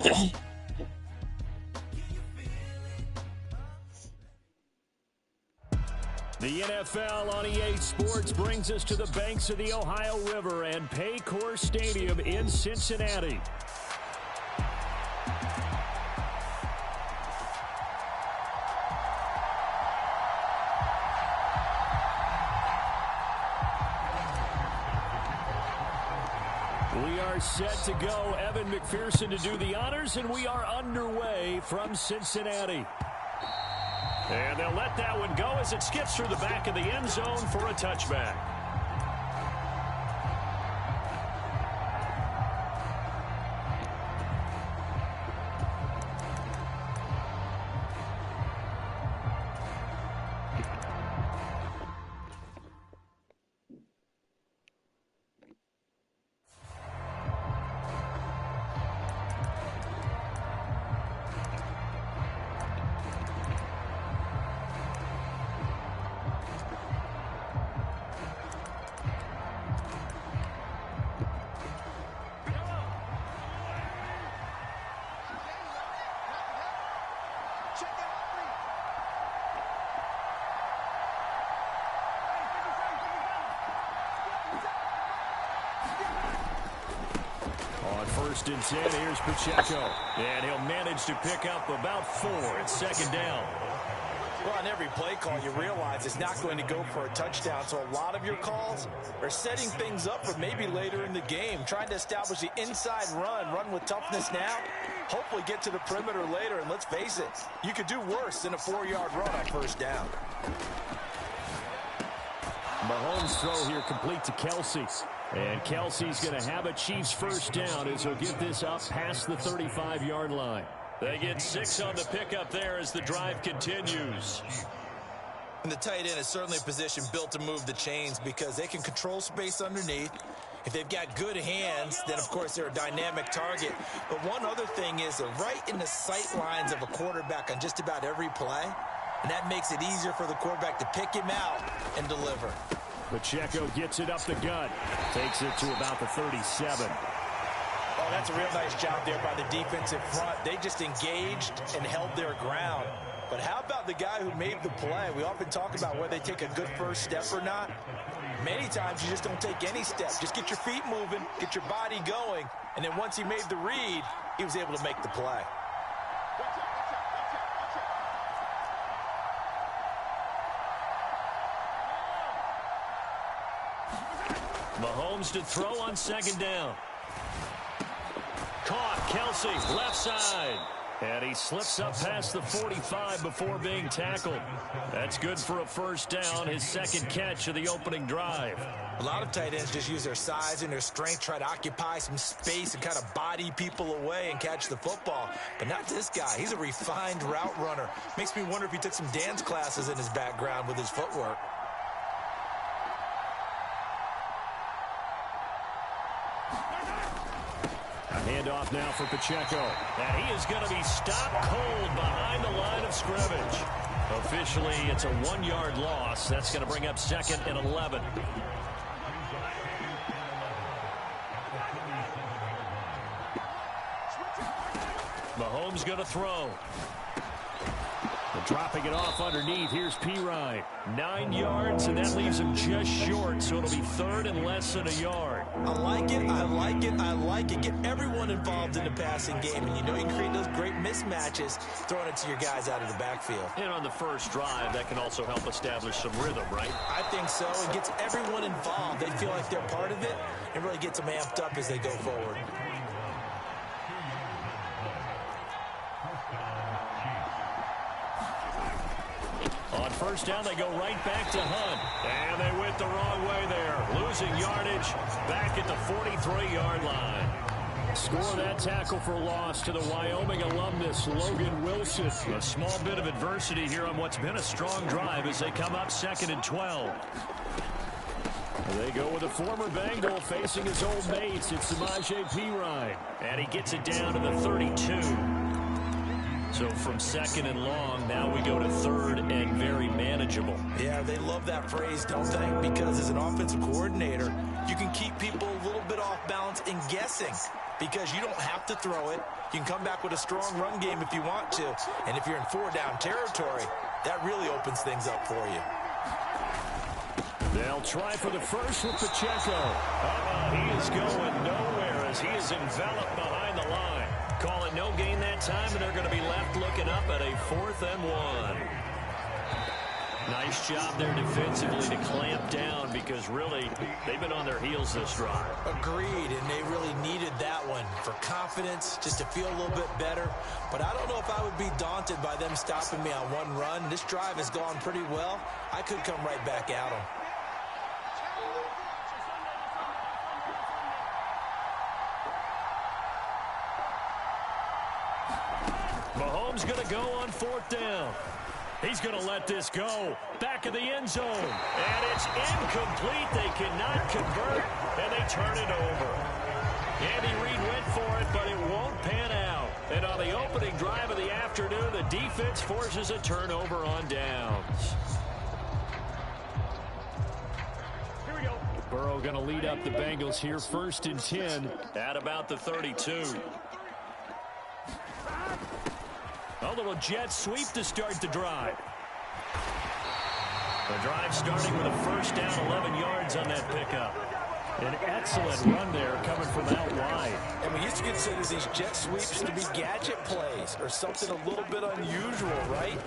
The NFL on EA Sports brings us to the banks of the Ohio River and Paycor Stadium in Cincinnati. We are set to go. Evan McPherson to do the honors, and we are underway from Cincinnati. And they'll let that one go as it skips through the back of the end zone for a touchback. First and 10, here's Pacheco. And he'll manage to pick up about 4 at second down. Well, on every play call, you realize it's not going to go for a touchdown. So a lot of your calls are setting things up for maybe later in the game, trying to establish the inside run with toughness now, hopefully get to the perimeter later. And let's face it, you could do worse than a 4-yard run on first down. Mahomes' throw here complete to Kelsey. And Kelsey's going to have a Chiefs first down as he'll get this up past the 35-yard line. They get 6 on the pickup there as the drive continues. And the tight end is certainly a position built to move the chains because they can control space underneath. If they've got good hands, then, of course, they're a dynamic target. But one other thing is they're right in the sight lines of a quarterback on just about every play. And that makes it easier for the quarterback to pick him out and deliver. Pacheco gets it up the gut. Takes it to about the 37. Oh, that's a real nice job there by the defensive front. They just engaged and held their ground. But how about the guy who made the play? We often talk about whether they take a good first step or not. Many times you just don't take any step. Just get your feet moving, get your body going, and then once he made the read, he was able to make the play. Mahomes to throw on second down. Caught, Kelsey, left side. And he slips up past the 45 before being tackled. That's good for a first down, his second catch of the opening drive. A lot of tight ends just use their size and their strength, try to occupy some space and kind of body people away and catch the football. But not this guy. He's a refined route runner. Makes me wonder if he took some dance classes in his background with his footwork. Handoff now for Pacheco. And he is going to be stopped cold behind the line of scrimmage. Officially, it's a 1-yard loss. That's going to bring up second and 11. Mahomes going to throw. Dropping it off underneath. Here's P-Ryan. 9 yards, and that leaves him just short, so it'll be third and less than a yard. I like it, I like it, I like it. Get everyone involved in the passing game, and you know you can create those great mismatches throwing it to your guys out of the backfield. And on the first drive, that can also help establish some rhythm, right? I think so. It gets everyone involved. They feel like they're part of it, and really gets them amped up as they go forward. On first down, they go right back to Hunt. And they went the wrong way there. Losing yardage back at the 43-yard line. Score that tackle for loss to the Wyoming alumnus, Logan Wilson. A small bit of adversity here on what's been a strong drive as they come up second and 12. They go with a former Bengal facing his old mates. It's Samaje Perine. And he gets it down to the 32. So from second and long, now we go to third and very manageable. Yeah, they love that phrase, don't they? Because as an offensive coordinator, you can keep people a little bit off balance and guessing because you don't have to throw it. You can come back with a strong run game if you want to. And if you're in 4-down territory, that really opens things up for you. They'll try for the first with Pacheco. He is going nowhere as he is enveloped behind the line. Calling no gain that time, and they're going to be left looking up at a 4th and 1. Nice job there defensively to clamp down because really they've been on their heels this drive. Agreed, and they really needed that one for confidence, just to feel a little bit better. But I don't know if I would be daunted by them stopping me on one run. This drive has gone pretty well. I could come right back at them. Mahomes going to go on 4th down. He's going to let this go. Back of the end zone. And it's incomplete. They cannot convert, and they turn it over. Andy Reid went for it, but it won't pan out. And on the opening drive of the afternoon, the defense forces a turnover on downs. Here we go. Burrow going to lead up the Bengals here, 1st and 10 at about the 32. A little jet sweep to start the drive. The drive starting with a 1st down, 11 yards on that pickup. An excellent run there coming from out wide. And we used to consider these jet sweeps to be gadget plays or something a little bit unusual, right?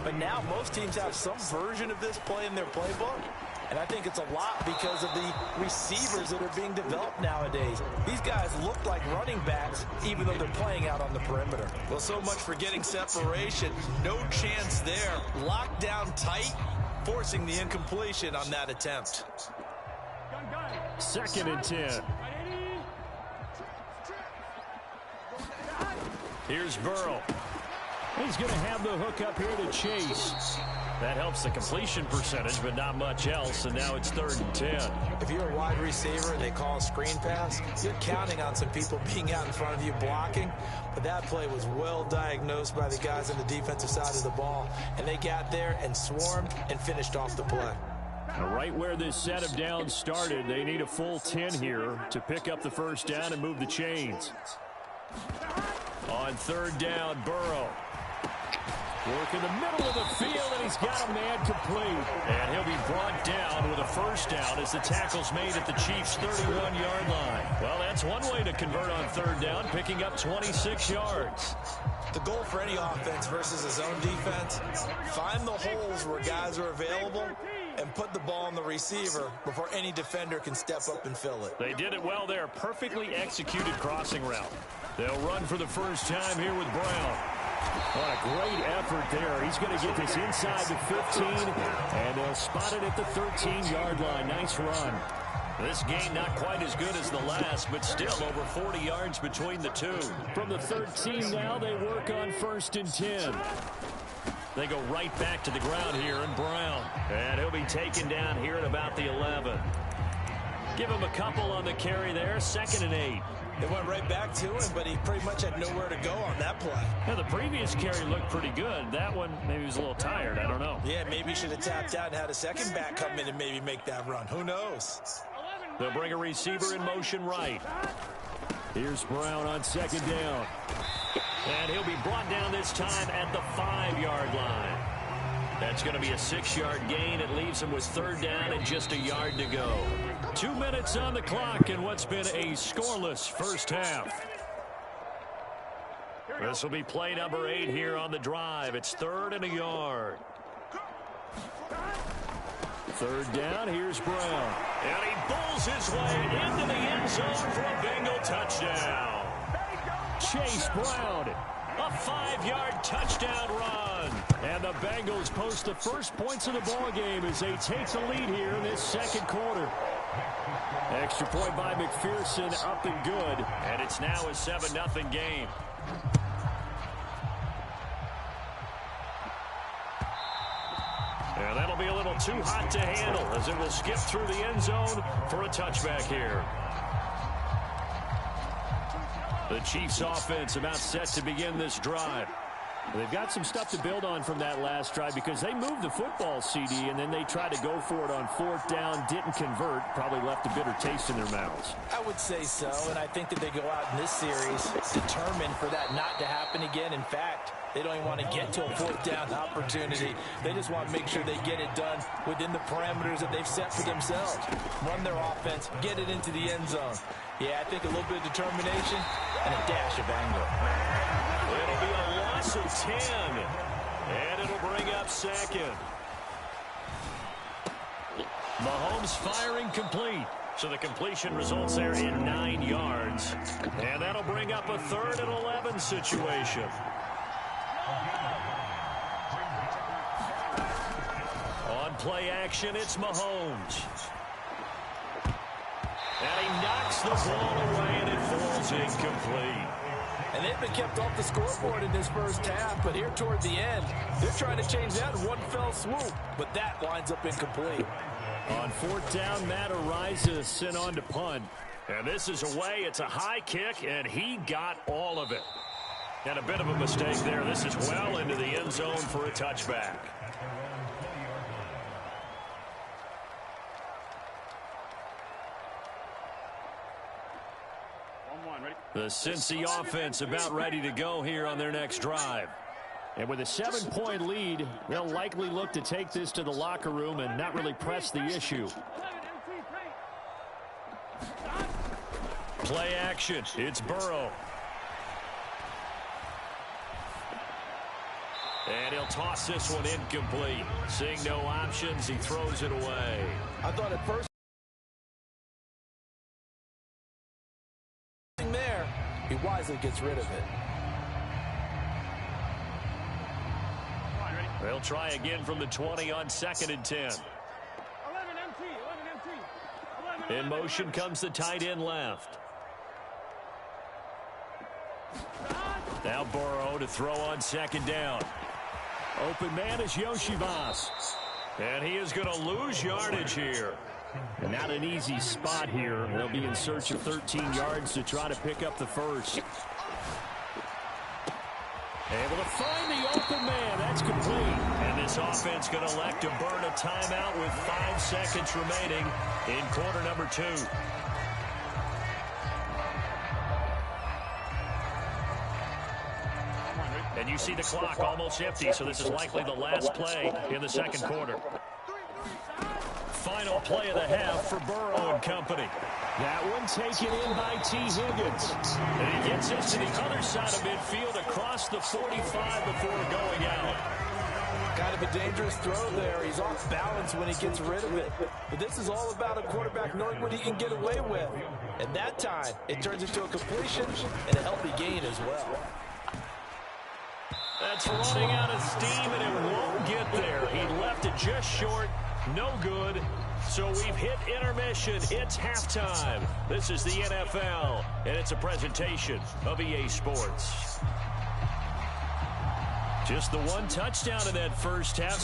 But now most teams have some version of this play in their playbook. And I think it's a lot because of the receivers that are being developed nowadays. These guys look like running backs, even though they're playing out on the perimeter. Well, so much for getting separation. No chance there. Locked down tight, forcing the incompletion on that attempt. 2nd and 10. Here's Burrow. He's going to have the hook up here to Chase. That helps the completion percentage, but not much else, and now it's 3rd and 10. If you're a wide receiver and they call a screen pass, you're counting on some people being out in front of you blocking, but that play was well diagnosed by the guys on the defensive side of the ball, and they got there and swarmed and finished off the play. Right where this set of downs started, they need a full 10 here to pick up the 1st down and move the chains. On 3rd down, Burrow. Work in the middle of the field, and he's got a man complete. And he'll be brought down with a 1st down as the tackle's made at the Chiefs' 31-yard line. Well, that's one way to convert on 3rd down, picking up 26 yards. The goal for any offense versus a zone defense, find the holes where guys are available and put the ball on the receiver before any defender can step up and fill it. They did it well there. Perfectly executed crossing route. They'll run for the first time here with Brown. What a great effort there. He's going to get this inside the 15, and they'll spot it at the 13-yard line. Nice run. This game not quite as good as the last, but still over 40 yards between the two. From the 13 now, they work on 1st and 10. They go right back to the ground here in Brown. And he'll be taken down here at about the 11. Give him a couple on the carry there. 2nd and 8. They went right back to him, but he pretty much had nowhere to go on that play. Now, the previous carry looked pretty good. That one, maybe he was a little tired. I don't know. Yeah, maybe he should have tapped out and had a second back come in and maybe make that run. Who knows? They'll bring a receiver in motion right. Here's Brown on 2nd down. And he'll be brought down this time at the 5-yard line. That's going to be a 6-yard gain. It leaves him with 3rd down and just a yard to go. 2 minutes on the clock in what's been a scoreless first half. This will be play number 8 here on the drive. It's 3rd and a yard. 3rd down, here's Brown. And he bulls his way into the end zone for a Bengal touchdown. Chase Brown, a 5-yard touchdown run. And the Bengals post the first points of the ball game as they take the lead here in this 2nd quarter. Extra point by McPherson, up and good. And it's now a 7-0 game. And that'll be a little too hot to handle as it will skip through the end zone for a touchback here. The Chiefs offense about set to begin this drive. They've got some stuff to build on from that last drive because they moved the football, CD, and then they tried to go for it on fourth down, didn't convert, probably left a bitter taste in their mouths. I would say so, and I think that they go out in this series determined for that not to happen again. In fact, they don't even want to get to a fourth down opportunity. They just want to make sure they get it done within the parameters that they've set for themselves. Run their offense, get it into the end zone. Yeah, I think a little bit of determination and a dash of anger. It'll be a loss of 10, and it'll bring up second. Mahomes firing complete. So the completion results there in 9 yards. And that'll bring up a 3rd and 11 situation. On play action, it's Mahomes. And he knocks the ball away, and it falls incomplete. And they've been kept off the scoreboard in this first half, but here toward the end, they're trying to change that in one fell swoop. But that winds up incomplete. On fourth down, Matt Ariza sent on to punt. And this is away. It's a high kick, and he got all of it. And a bit of a mistake there. This is well into the end zone for a touchback. The Cincy offense about ready to go here on their next drive. And with a 7-point lead, they'll likely look to take this to the locker room and not really press the issue. Play action. It's Burrow. And he'll toss this one incomplete. Seeing no options, he throws it away. I thought at first there, he wisely gets rid of it. They'll try again from the 20 on 2nd and 10. In motion comes the tight end left. Now Burrow to throw on 2nd down. Open man is Yoshivas. And he is going to lose yardage here. And not an easy spot here. They'll be in search of 13 yards to try to pick up the first. Able to find the open man. That's complete. And this offense going to elect to burn a timeout with 5 seconds remaining in quarter number 2. And you see the clock almost empty, so this is likely the last play in the second quarter. Final play of the half for Burrow and company. That one taken in by T. Higgins. And he gets this to the other side of midfield across the 45 before going out. Kind of a dangerous throw there. He's off balance when he gets rid of it. But this is all about a quarterback knowing what he can get away with. And that time, it turns into a completion and a healthy gain as well. That's running out of steam, and it won't get there. He left it just short. No good. So we've hit intermission. It's halftime. This is the NFL, and it's a presentation of EA Sports. Just the one touchdown in that first half.